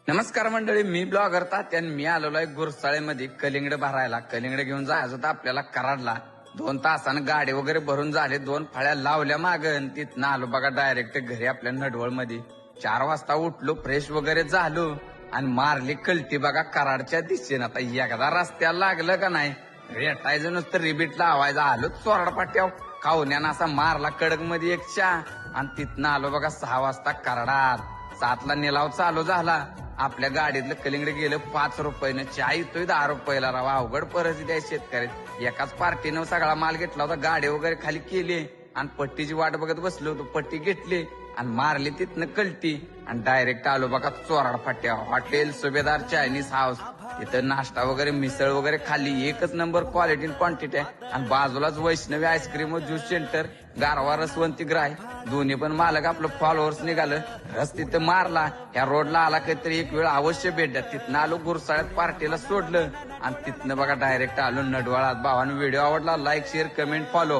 नमस्कार मंडळी, मी ब्लॉगर तात्या आणि मी आलेलो आहे गुरसाळेमध्ये कलिंगड भरायला. कलिंगड घेऊन जायचं होतं आपल्याला कराडला. 2 तासानं गाडी वगैरे भरून झाले, 2 फळ्या लावल्या मागं, तिथनं आलो बघा डायरेक्ट घरी आपल्या नडवळमध्ये. 4 वाजता उठलो, फ्रेश वगैरे झालो आणि मारली कलटी बघा कराडच्या दिशेनं. आता एकदा रस्त्याला लागलं का नाही रेटायचं नुसतं रिबीट लावायचं. आलो चोरडपाट्याव खावण्यानं असा मारला कडक मध्ये एक चहा आणि तिथनं आलो बघा 6 वाजता कराडात. 7ला निलाव चालू झाला. आपल्या गाडीतलं कलिंगड गेलं 5 रुपयानं, चहा येतोय 10 रुपयाला. राव अवघड परिस्थिती आहे शेतकरी. एकाच पार्टीनं सगळा माल घेतला होता, गाडी वगैरे खाली केली आणि पट्टीची वाट बघत बसलो होतो. पट्टी घेतली आणि मारली तिथनं कलटी आणि डायरेक्ट आलो बघा चोराड फाट्या. हॉटेल सुभेदार चायनीज हाऊस. इथं नाश्ता वगैरे मिसळ वगैरे खाल्ली. एकच नंबर क्वालिटी क्वांटिटी आहे आणि बाजूलाच वैष्णवी आईस्क्रीम व ज्यूस सेंटर, गारवा रसवंती ग्राय. दोन्ही पण मालक आपलं फॉलोअर्स निघालं. रस तिथं मारला. ह्या रोडला आला काहीतरी एक वेळ अवश्य भेट. तिथनं आलो गुरसाळ्यात पार्टीला सोडलं आणि तिथनं बघा डायरेक्ट आलो नडवाळात. भावानं व्हिडिओ आवडला, लाईक शेअर कमेंट फॉलो.